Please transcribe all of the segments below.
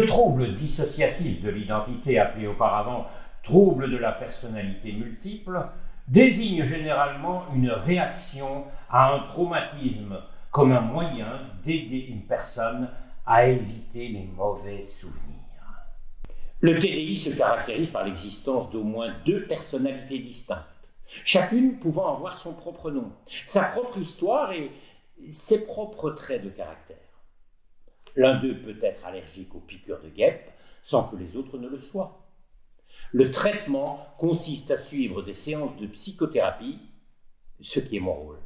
Le trouble dissociatif de l'identité, appelé auparavant trouble de la personnalité multiple, désigne généralement une réaction à un traumatisme comme un moyen d'aider une personne à éviter les mauvais souvenirs. Le TDI se caractérise par l'existence d'au moins 2 personnalités distinctes, chacune pouvant avoir son propre nom, sa propre histoire et ses propres traits de caractère. L'un d'eux peut être allergique aux piqûres de guêpes sans que les autres ne le soient. Le traitement consiste à suivre des séances de psychothérapie, ce qui est mon rôle.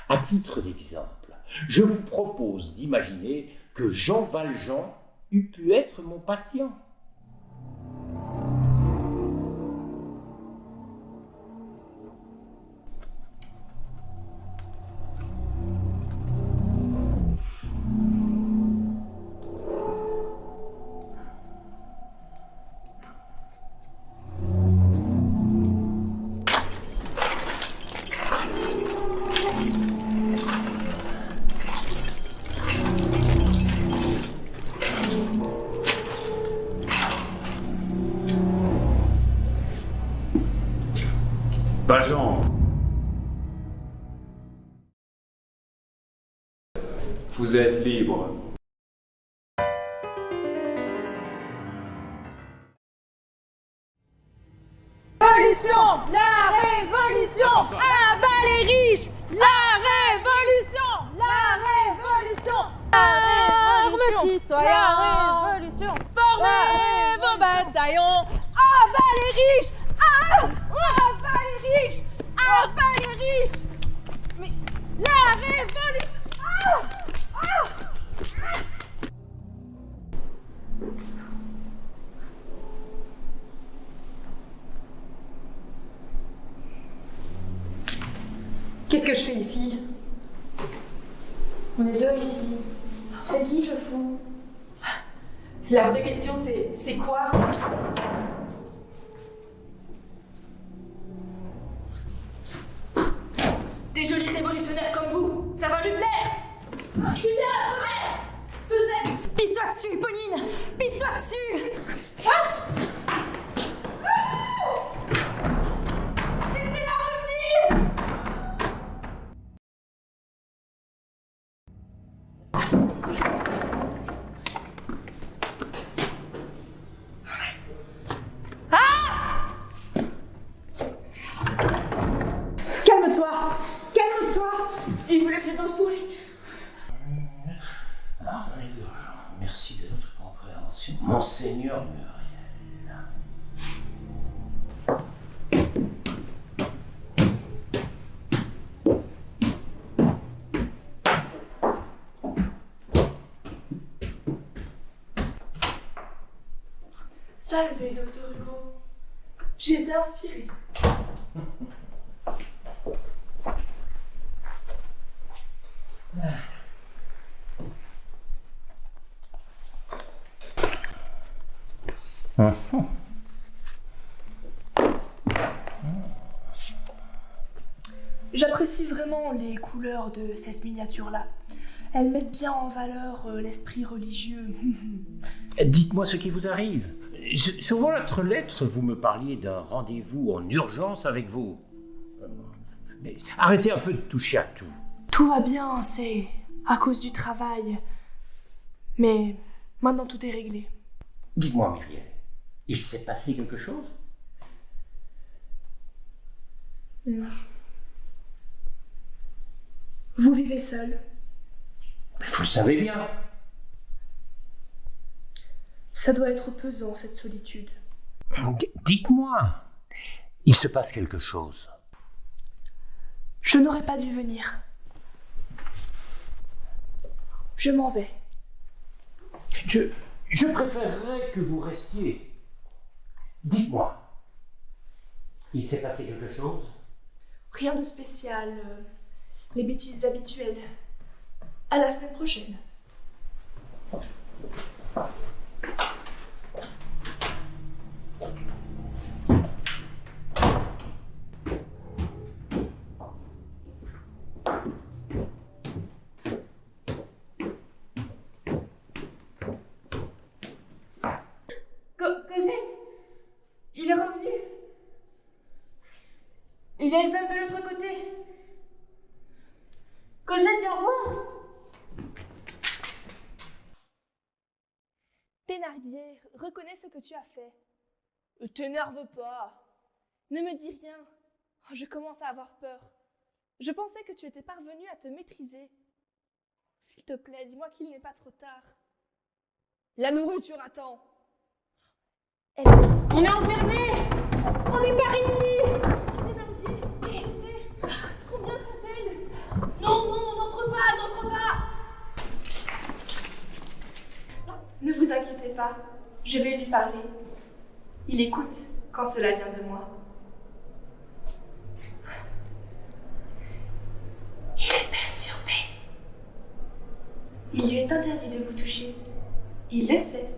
À titre d'exemple, je vous propose d'imaginer que Jean Valjean eût pu être mon patient. Valjean, vous êtes libre. Révolution, la révolution, à bas les riches, la révolution, la révolution, armes citoyens, la révolution, formez vos bataillons, à bas les riches, à bas les riches, à bas les riches, mais la révolution, Qu'est-ce que je fais ici? On est 2 ici. C'est qui je fous? La vraie question c'est quoi? Des jolis révolutionnaires comme vous, ça va lui plaire? Je suis bien la première! Vous êtes... Pisse-toi dessus, Pauline! Pisse-toi dessus! Laissez-la revenir! Calme-toi! Calme-toi! Il voulait que je danse pour lui. Merci de votre compréhension. Monseigneur Muriel. Salve, docteur Hugo. J'ai été inspirée. J'apprécie vraiment les couleurs de cette miniature-là. Elles mettent bien en valeur l'esprit religieux. Dites-moi ce qui vous arrive. Sur votre lettre, vous me parliez d'un rendez-vous en urgence avec vous. Mais arrêtez un peu de toucher à tout. Tout va bien, c'est à cause du travail. Mais maintenant tout est réglé. Dites-moi, Myriel, il s'est passé quelque chose? Vous vivez seul. Mais vous le savez bien. Ça doit être pesant, cette solitude. Dites-moi, il se passe quelque chose. Je n'aurais pas dû venir. Je m'en vais. Je préférerais que vous restiez. Dites-moi, il s'est passé quelque chose? Rien de spécial. Les bêtises habituelles. À la semaine prochaine. Thénardier, reconnais ce que tu as fait. Ne t'énerve pas. Ne me dis rien. Oh, je commence à avoir peur. Je pensais que tu étais parvenu à te maîtriser. S'il te plaît, dis-moi qu'il n'est pas trop tard. La nourriture attend. On est enfermés! On est par ici! Thénardier, restez. Combien sont-elles? Non, n'entre pas. Ne vous inquiétez pas, je vais lui parler. Il écoute quand cela vient de moi. Il est perturbé. Il lui est interdit de vous toucher. Il le sait.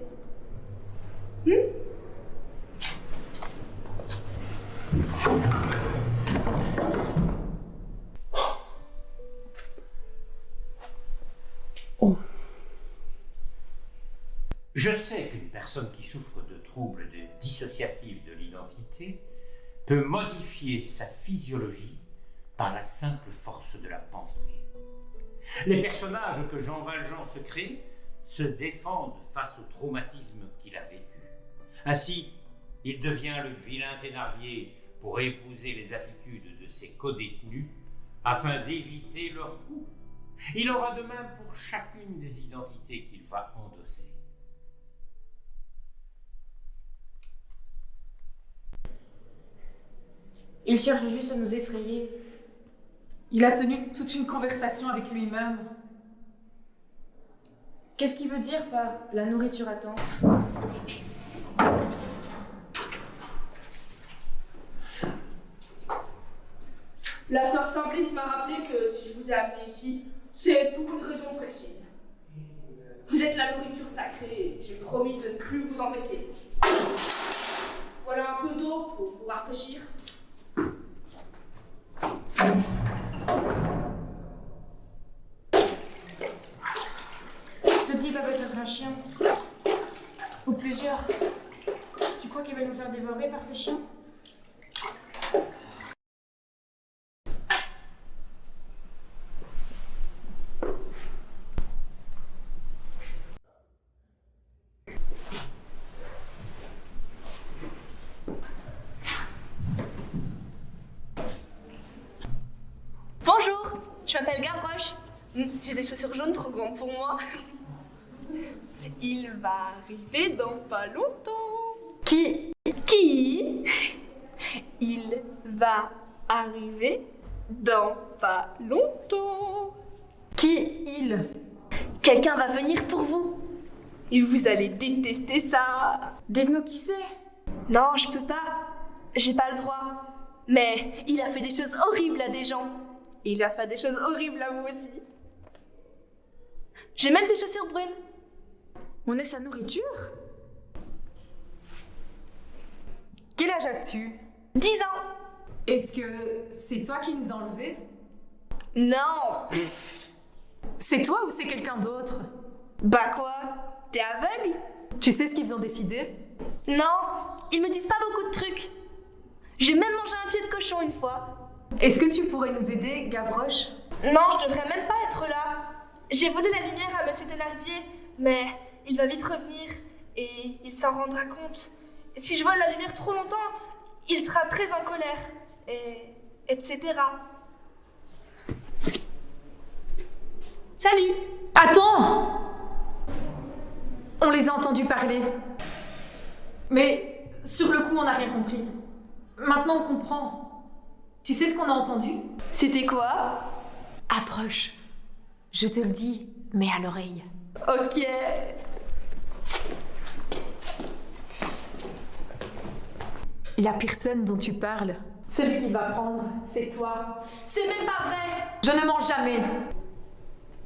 Je sais qu'une personne qui souffre de troubles dissociatifs de l'identité peut modifier sa physiologie par la simple force de la pensée. Les personnages que Jean Valjean se crée se défendent face au traumatisme qu'il a vécu. Ainsi, il devient le vilain Thénardier pour épouser les attitudes de ses codétenus afin d'éviter leur coup. Il aura de même pour chacune des identités qu'il va endosser. Il cherche juste à nous effrayer. Il a tenu toute une conversation avec lui-même. Qu'est-ce qu'il veut dire par la nourriture attend? La sœur Simplice m'a rappelé que si je vous ai amené ici, c'est pour une raison précise. Vous êtes la nourriture sacrée et j'ai promis de ne plus vous embêter. Voilà un peu d'eau pour vous rafraîchir. Ce type va peut-être un chien. Ou plusieurs. Tu crois qu'il va nous faire dévorer par ces chiens? Bonjour, je m'appelle Gavroche. J'ai des chaussures jaunes trop grandes pour moi. Il va arriver dans pas longtemps. Qui Il va arriver dans pas longtemps. Qui il? Quelqu'un va venir pour vous. Et vous allez détester ça. Dites-nous qui c'est. Non, je peux pas. J'ai pas le droit. Mais il a fait des choses horribles à des gens. Et il va faire des choses horribles à vous aussi. J'ai même des chaussures brunes. On est sa nourriture? Quel âge as-tu? 10 ans. Est-ce que c'est toi qui nous as enlevés? Non. C'est toi ou c'est quelqu'un d'autre? Bah quoi? T'es aveugle? Tu sais ce qu'ils ont décidé? Non, ils me disent pas beaucoup de trucs. J'ai même mangé un pied de cochon une fois. Est-ce que tu pourrais nous aider, Gavroche? Non, je devrais même pas être là. J'ai volé la lumière à Monsieur Thénardier, mais il va vite revenir et il s'en rendra compte. Si je vole la lumière trop longtemps, il sera très en colère, etc. Salut! Attends! On les a entendus parler. Mais sur le coup, on n'a rien compris. Maintenant, on comprend. Tu sais ce qu'on a entendu? C'était quoi? Approche. Je te le dis, mais à l'oreille. Ok. La personne dont tu parles, celui qui va prendre, c'est toi. C'est même pas vrai! Je ne mens jamais.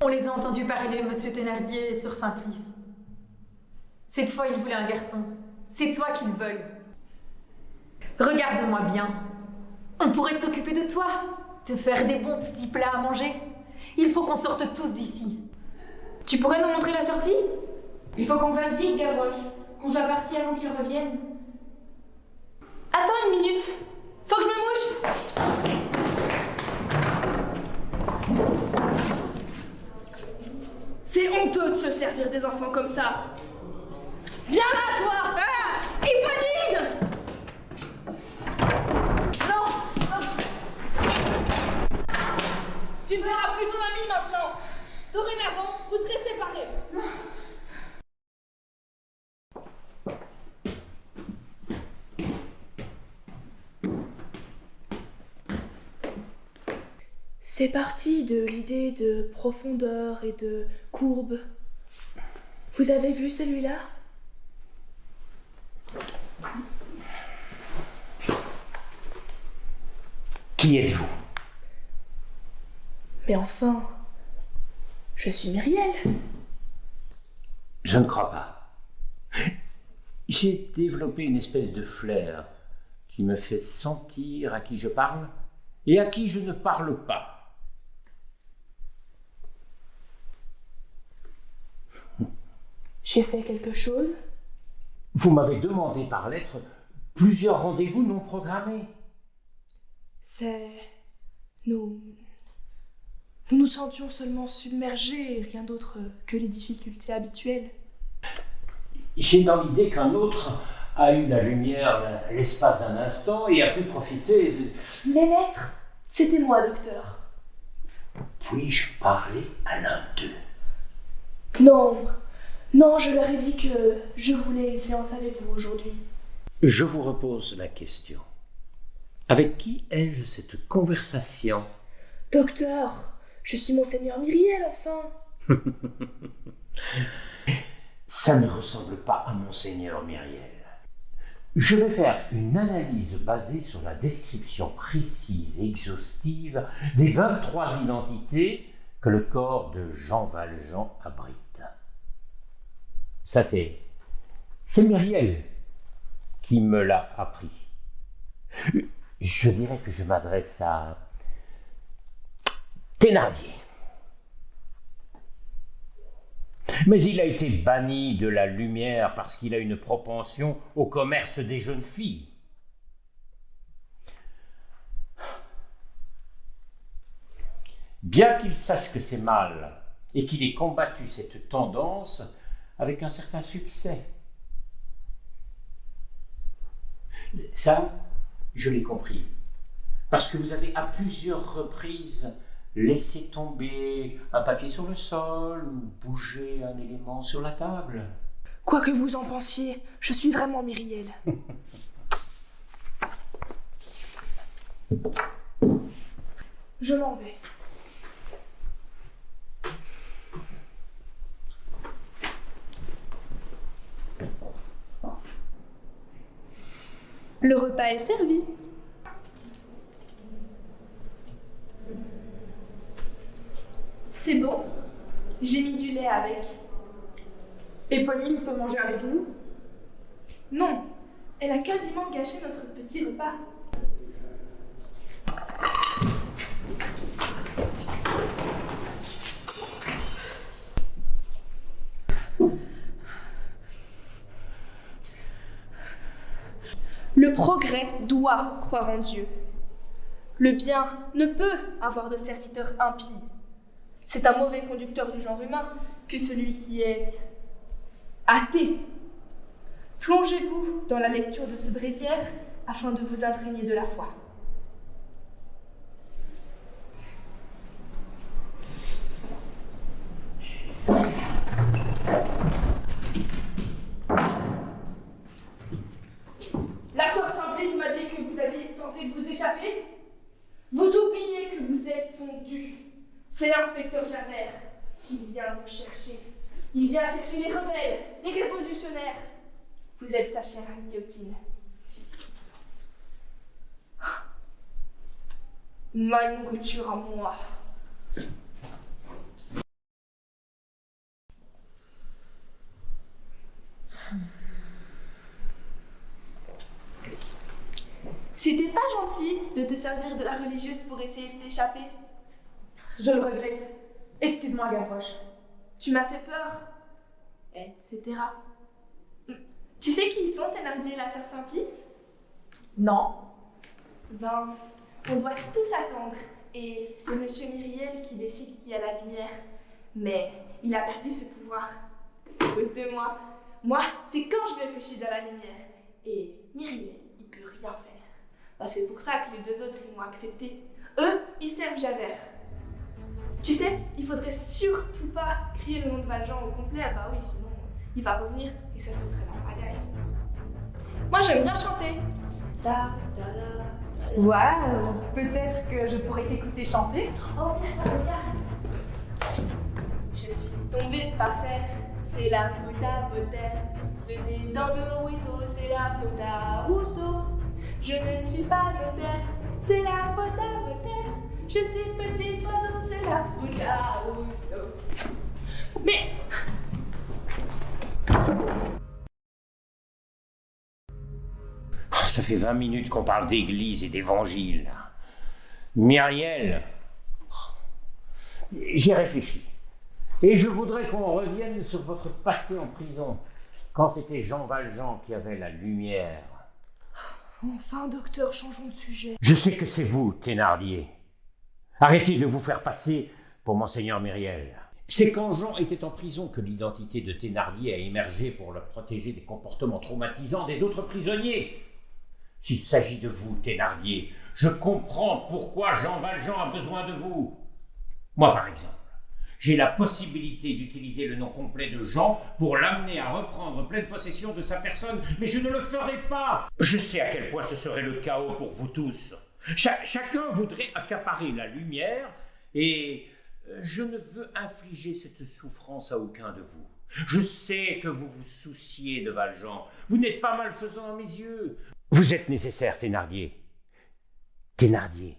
On les a entendus parler, Monsieur Thénardier et Sœur Simplice. Cette fois, ils voulaient un garçon. C'est toi qu'ils veulent. Regarde-moi bien. On pourrait s'occuper de toi, te faire des bons petits plats à manger. Il faut qu'on sorte tous d'ici. Tu pourrais nous montrer la sortie? Il faut qu'on fasse vite, Gavroche. Qu'on soit parti avant qu'ils reviennent. Attends une minute. Faut que je me mouche. C'est honteux de se servir des enfants comme ça. Viens là, toi! Éponine! Non! Tu ne verras plus ton ami maintenant! Dorénavant, vous serez séparés! C'est parti de l'idée de profondeur et de courbe. Vous avez vu celui-là? Qui êtes-vous? Mais enfin, je suis Myriel. Je ne crois pas. J'ai développé une espèce de flair qui me fait sentir à qui je parle et à qui je ne parle pas. J'ai fait quelque chose? Vous m'avez demandé par lettre plusieurs rendez-vous non programmés. C'est... Nous nous sentions seulement submergés et rien d'autre que les difficultés habituelles. J'ai dans l'idée qu'un autre a eu la lumière l'espace d'un instant et a pu profiter de... Les lettres, c'était moi, docteur. Puis-je parler à l'un d'eux? Non, je leur ai dit que je voulais une séance avec vous aujourd'hui. Je vous repose la question. Avec qui ai-je cette conversation? Docteur, je suis Monseigneur Myriel, enfin. Ça ne ressemble pas à Monseigneur Myriel. Je vais faire une analyse basée sur la description précise et exhaustive des 23 identités que le corps de Jean Valjean abrite. Ça, c'est Myriel qui me l'a appris. Je dirais que je m'adresse à Thénardier. Mais il a été banni de la lumière parce qu'il a une propension au commerce des jeunes filles. Bien qu'il sache que c'est mal et qu'il ait combattu cette tendance avec un certain succès. Ça, je l'ai compris. Parce que vous avez à plusieurs reprises laissé tomber un papier sur le sol ou bouger un élément sur la table. Quoi que vous en pensiez, je suis vraiment Myriel. Je m'en vais. Le repas est servi. C'est bon. J'ai mis du lait avec. Éponyme peut manger avec nous? Non, elle a quasiment gâché notre petit repas. Le progrès doit croire en Dieu. Le bien ne peut avoir de serviteur impie. C'est un mauvais conducteur du genre humain que celui qui est athée. Plongez-vous dans la lecture de ce bréviaire afin de vous imprégner de la foi. La sœur Simplice m'a dit que vous aviez tenté de vous échapper. Vous oubliez que vous êtes son dû. C'est l'inspecteur Javert. Il vient vous chercher. Il vient chercher les rebelles, les révolutionnaires. Vous êtes sa chère à guillotine. Ma nourriture à moi. C'était pas gentil de te servir de la religieuse pour essayer de t'échapper. Je le regrette. Excuse-moi, Gavroche. Tu m'as fait peur, etc. Tu sais qui ils sont, Thénardier et la sœur Simplice? Non. Ben, on doit tous attendre. Et c'est Monsieur Myriel qui décide qui a la lumière. Mais il a perdu ce pouvoir. À cause de moi. Moi, c'est quand je vais pêcher dans la lumière. Et Myriel, il peut rien faire. Bah, c'est pour ça que les deux autres, ils m'ont accepté. Eux, ils servent Javert. Tu sais, il faudrait surtout pas crier le nom de Valjean au complet. Ah bah oui, sinon, il va revenir et ça, ce serait la pagaille. Moi, j'aime bien chanter. Waouh, peut-être que je pourrais t'écouter chanter. Oh, regarde. Je suis tombée par terre, c'est la faute à Voltaire. Le nez dans le ruisseau, c'est la faute à Rousseau. Je ne suis pas notaire, c'est la faute à Voltaire. Je suis petit oiseau, c'est la faute à Rousseau. Mais... Oh, ça fait 20 minutes qu'on parle d'église et d'évangile. Myriel, j'ai réfléchi. Et je voudrais qu'on revienne sur votre passé en prison, quand c'était Jean Valjean qui avait la lumière. Enfin, docteur, changeons de sujet. Je sais que c'est vous, Thénardier. Arrêtez de vous faire passer pour Monseigneur Myriel. C'est quand Jean était en prison que l'identité de Thénardier a émergé pour le protéger des comportements traumatisants des autres prisonniers. S'il s'agit de vous, Thénardier, je comprends pourquoi Jean Valjean a besoin de vous. Moi, par exemple, j'ai la possibilité d'utiliser le nom complet de Jean pour l'amener à reprendre pleine possession de sa personne, mais je ne le ferai pas. Je sais à quel point ce serait le chaos pour vous tous. Chacun voudrait accaparer la lumière et je ne veux infliger cette souffrance à aucun de vous. Je sais que vous vous souciez de Valjean. Vous n'êtes pas malfaisant à mes yeux. Vous êtes nécessaire, Thénardier. Thénardier,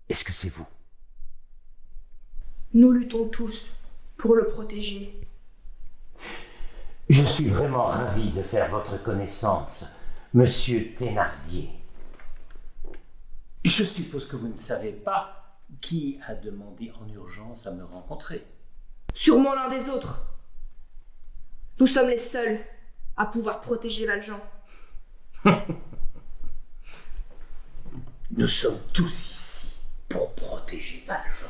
est-ce que c'est vous? Nous luttons tous pour le protéger. Je suis vraiment ravi de faire votre connaissance, monsieur Thénardier. Je suppose que vous ne savez pas qui a demandé en urgence à me rencontrer. Sûrement l'un des autres. Nous sommes les seuls à pouvoir protéger Valjean. Nous sommes tous ici pour protéger Valjean.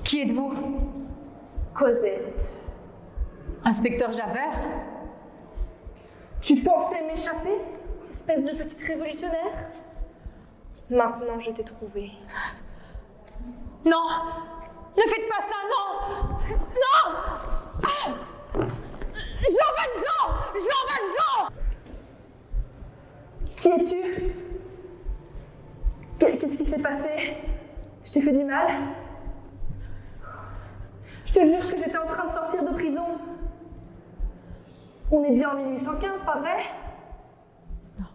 Qui êtes-vous? Cosette. Inspecteur Javert? Tu pensais m'échapper, espèce de petite révolutionnaire? Maintenant, je t'ai trouvé. Non! Ne faites pas ça, non! Non! Jean Valjean! Jean Valjean! Qui es-tu? Qu'est-ce qui s'est passé? Je t'ai fait du mal? Je te jure que j'étais en train de sortir de prison. On est bien en 1815, pas vrai? Non.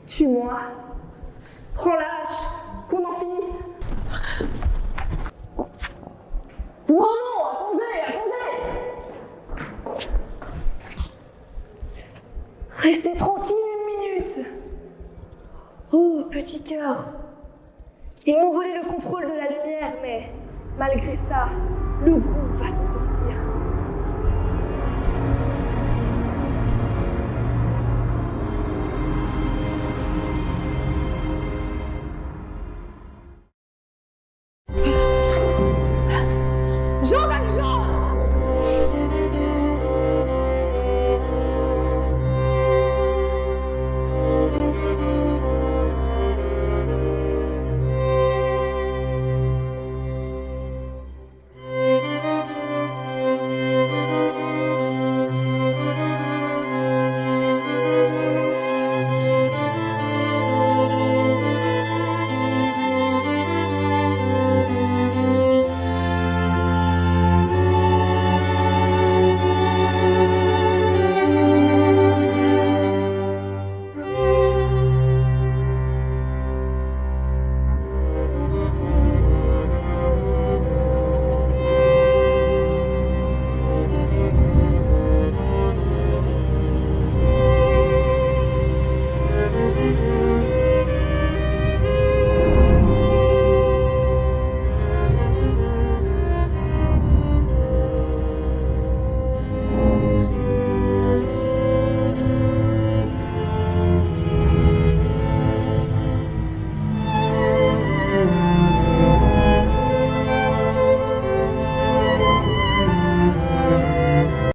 Tue-moi. Prends l'âge. Qu'on en finisse. Non, attendez! Restez tranquille une minute. Oh, petit cœur. Ils m'ont volé le contrôle de la lumière, mais malgré ça, le groupe va s'en sortir.